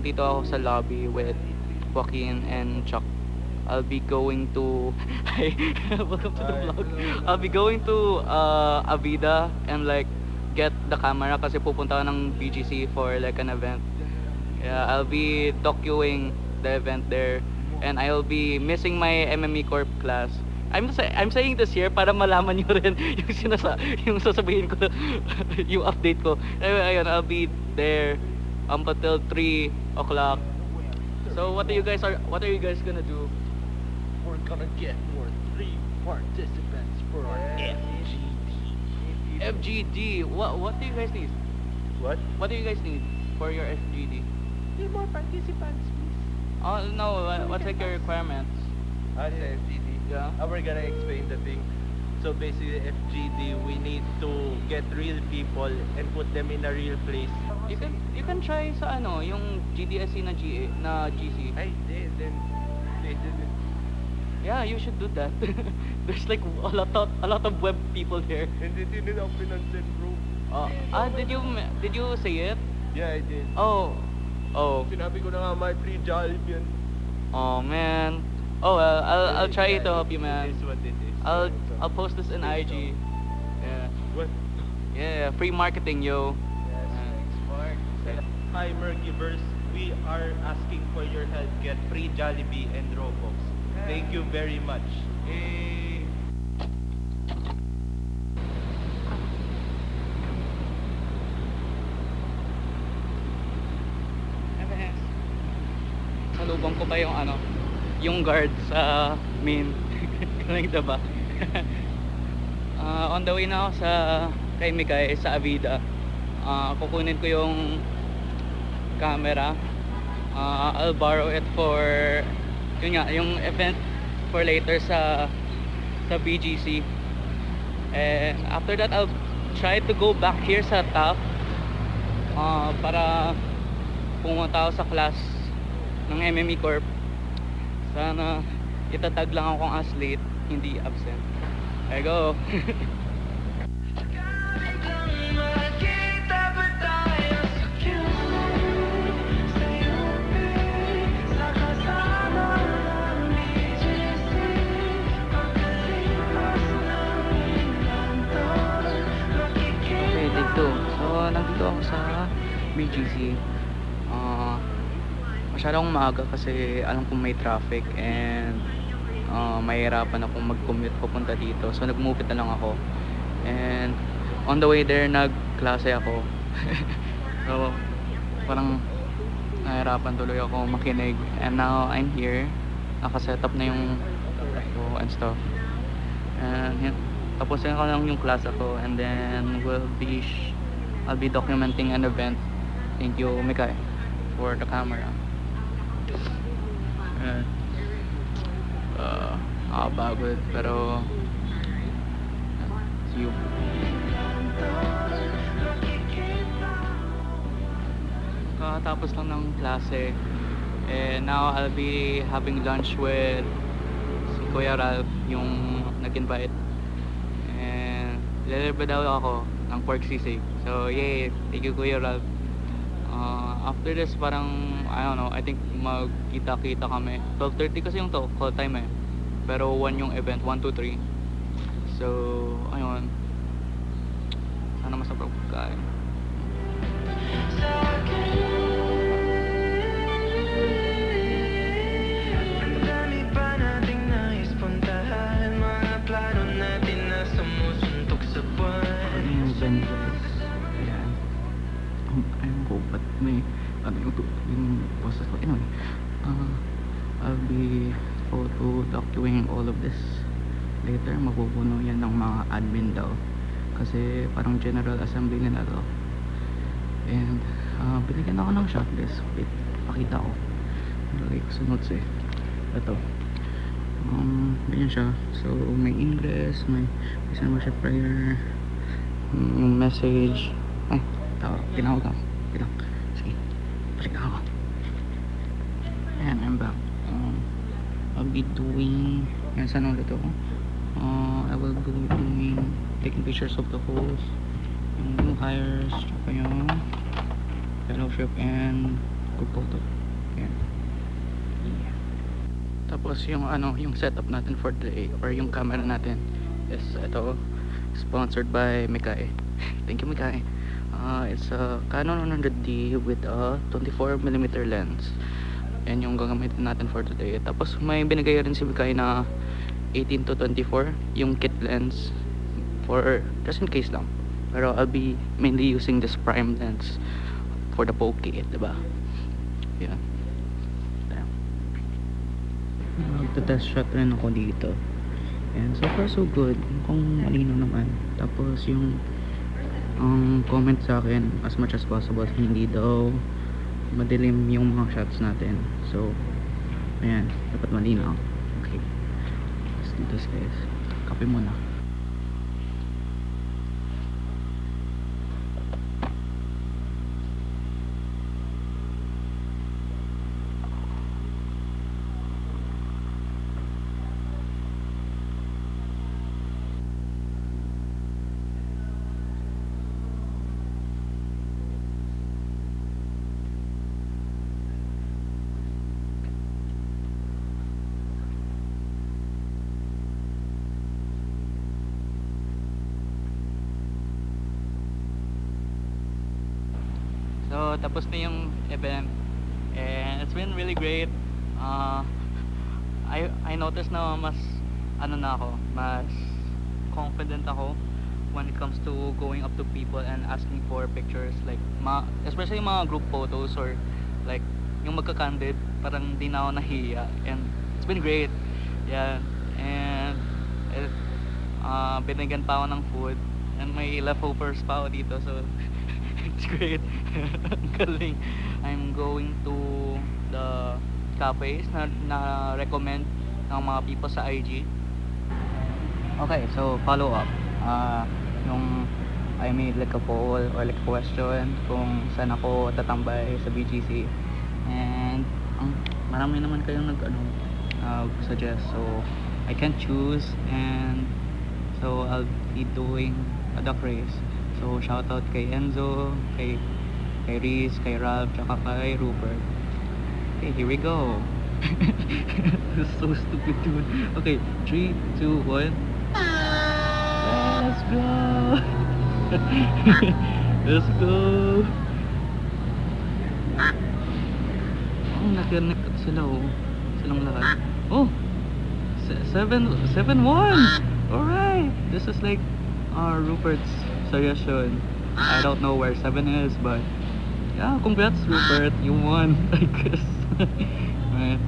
nandito ako sa lobby with Joaquin and Chuck. I'll be going to hi, welcome to the vlog. I'll be going to Avida and like get the camera kasi pupunta ako ng BGC for like an event. Yeah, I'll be docuing the event there and I'll be missing my MME Corp class. I'm saying this here para malaman niyo rin yung sasabihin ko yung update ko. Anyway, ayun, I'll be there until 3 o'clock. So what are you guys gonna do? We're gonna get more 3 participants for our FGD. FGD. What do you guys need? What? What do you guys need for your FGD? Need more participants, please. Oh no, what's like your requirements? Sa FGD. Yeah. We're gonna explain the thing. So basically, FGD, we need to get real people and put them in a real place. You can try sa ano, yung GDSC na GC. Ay, they didn't. Yeah, you should do that. There's like a lot of web people here. Hindi nila pinansin, bro. Did you say it? Yeah, I did. Oh. Sinabi ko na nga, my free Jollibee yun. Oh man. Oh well, I'll try to help you, man. It is what it is. I'll post this in IG. Yeah. What? Yeah, free marketing, yo. Yes, thanks, Mark. Hi, Murkyverse. We are asking for your help. Get free Jollibee and Robux. Thank you very much. Yay! Salubong ko pa yung ano, yung guard sa main. Kanang diba? On the way na ako kay Mikay sa Avida. Kukunin ko yung camera. I'll borrow it for yun nga, yung event for later sa BGC. And after that, I'll try to go back here sa top para pumunta ako sa class ng MME Corp. Sana itatag lang akong as late, hindi absent. There you go. Okay, take 2. So, nandito ako sa BGC. Masyadong maaga kasi alam kong may traffic and mahirapan akong mag-commute papunta dito. So nag-move na lang ako. And on the way there, nag-klase ako. So parang nahirapan tuloy ako makinig. And now I'm here. Naka-set up na yung laptop and stuff. And yun, tapusin ko lang yung klase ko. And then I'll be documenting an event. Thank you, Mikay, for the camera. Nakapagod pero see you. Kakatapos lang ng klase and now I'll be having lunch with si Kuya Ralph, yung nag-invite, and lilibre daw ako ng pork sisig. So yay, thank you Kuya Ralph. After this parang I don't know, I think magkita-kita kami 12:30 kasi yung call time eh, pero 1 yung event, 1 to 3. So ayun, sana masarap pagkain. But may yung process ko anyway. I'll be photo docuing all of this later. Mapupuno yan ng mga admin daw kasi parang general assembly nila to. And binigyan ako ng shot list. Wait, pakita ko. Nalagay ko sa notes eh. Ito ganyan siya. So may English, may isang worship prayer, yung message. Ay, tinawag ako. Sige, balik ako. And I'm back. I'll be doing saan ulit ako? I will be doing taking pictures of the host, yung new hires, tsaka yung fellowship and Group photo. Ayan. Yeah. Tapos yung ano, yung setup natin for the day or yung camera natin is ito, sponsored by Mikai. Thank you, Mikai. It's a Canon 100D with a 24mm lens. Yan yung gagamitin natin for today. Tapos may binigay rin si Mikai na 18 to 24 yung kit lens for just in case lang. Pero I'll be mainly using this prime lens for the Poke, diba? Yan. Magta-test shot rin ako dito. And so far so good. Kung malinaw naman. Tapos yung comment sa akin as much as possible hindi daw madilim yung mga shots natin. So ayan, dapat malinaw. Okay, let's do this guys. Kape muna. So, tapos na yung event and it's been really great. I noticed na mas ano na ako, mas confident ako when it comes to going up to people and asking for pictures, like especially mga group photos or like yung magka-candid, parang di na ako nahiya and it's been great. Yeah, and binigyan pa ako ng food and may leftovers pa ako dito, so it's great. Ang galing. I'm going to the cafes na recommend ng mga people sa IG. Okay, so follow up. Nung I made like a poll or like a question kung saan ako tatambay sa BGC, and marami naman kayong suggest, so I can choose, and so I'll be doing a duck race. So shout out kay Enzo, kay Reese, kay Ralph, tsaka kay Rupert. Okay, here we go. This is so stupid, dude. Okay, 3, 2, 1. Let's go. Let's go. Oh, nakirnect sila, oh. Silang lahat. Oh, 7-1. Alright, this is like Rupert's suggestion. I don't know where 7 is, but yeah, congrats Rupert, you won. I guess. Right.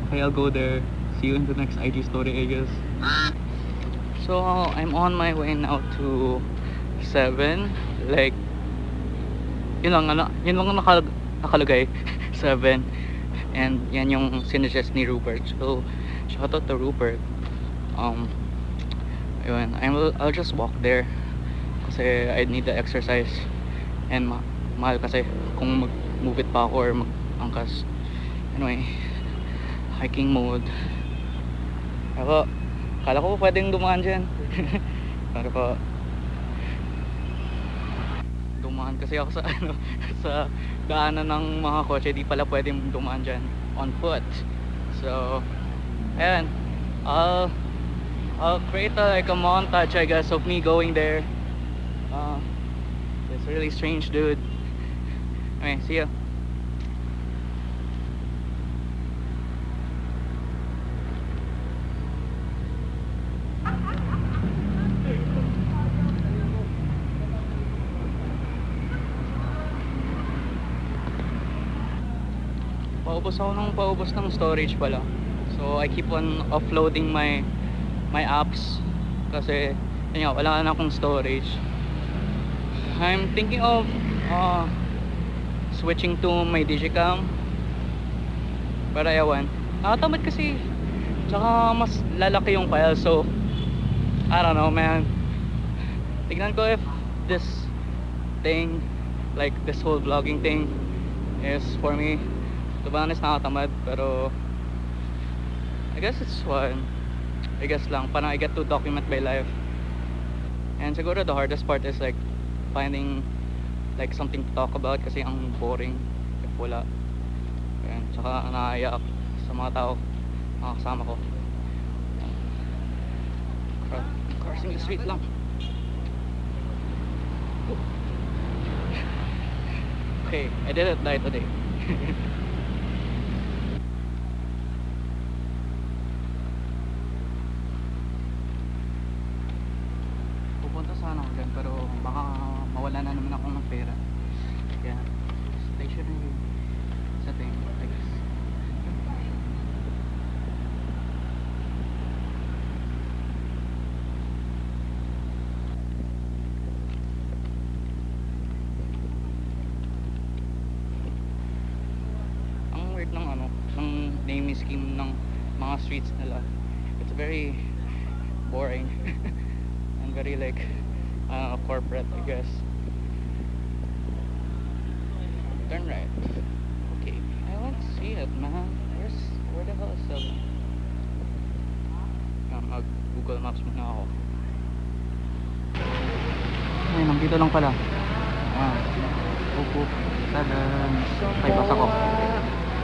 Okay, I'll go there. See you in the next IG story, I guess. So I'm on my way now to 7. Like yun lang nakalagay 7, and yan yung sinuggest ni Rupert. So shout out to Rupert. Ayun, I'll just walk there kasi I need the exercise, and mahal kasi kung mag-move it pa ako or mag-angkas. Anyway, hiking mode. Kala ko pwedeng dumaan dyan. Pero po, dumaan kasi ako sa sa daanan ng mga kotse, di pala pwedeng dumaan dyan on foot. So ayan, I'll create like a montage, I guess, of me going there. It's really strange, dude. Okay, see ya. Paubos ng storage pala. So I keep on offloading my apps kasi yun nga, wala na akong storage. I'm thinking of switching to my Digicam, pero ewan, tamad kasi, tsaka mas lalaki yung file. So I don't know, man. Tignan ko if this thing, like this whole vlogging thing, is for me. To be honest, nakatamad, pero I guess it's fun. I guess lang, parang I get to document my life. And siguro the hardest part is like finding like something to talk about kasi ang boring if wala. Tsaka nakakaya sa mga tao, mga kasama ko. Crossing the street lang. Okay, I didn't die today. Pupunta sana ako dyan, pero baka mawala na naman ako ng pera. Kaya stationary sa thing, I guess. Ang weird ng ng naming scheme ng mga streets nila. It's very boring and very like corporate, I guess. Turn right. Okay, I want to see it, man. Where the hell is the... mag Google Maps muna ako. Ay, nandito lang pala. Upo. Tadan. Ay, basa ko.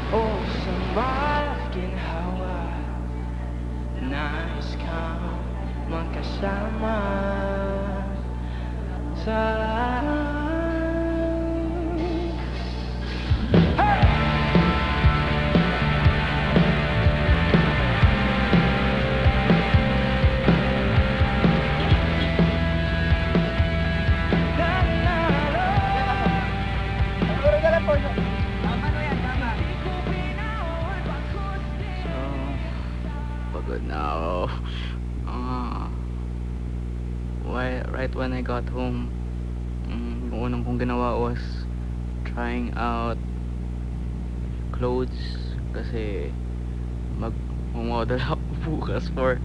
Oh, sumbat ginhawa. Nais kang magkasama sa Pagod na ako. Right when I got home, yung unang kong ginawa was trying out clothes kasi mag-model ako bukas for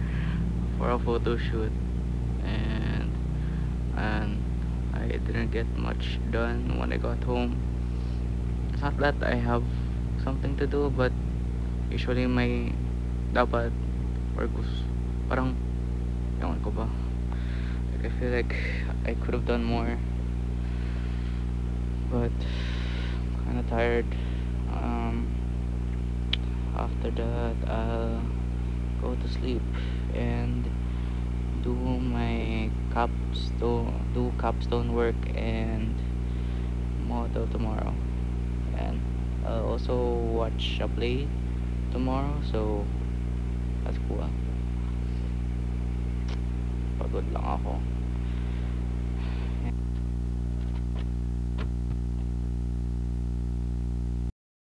a photo shoot, and I didn't get much done when I got home. It's not that I have something to do, but usually may dapat or parang ewan ko ba, like I feel like I could have done more, but kinda tired. After that I'll go to sleep and do my capstone work and model tomorrow, and I'll also watch a play tomorrow, so that's cool. Pagod lang ako.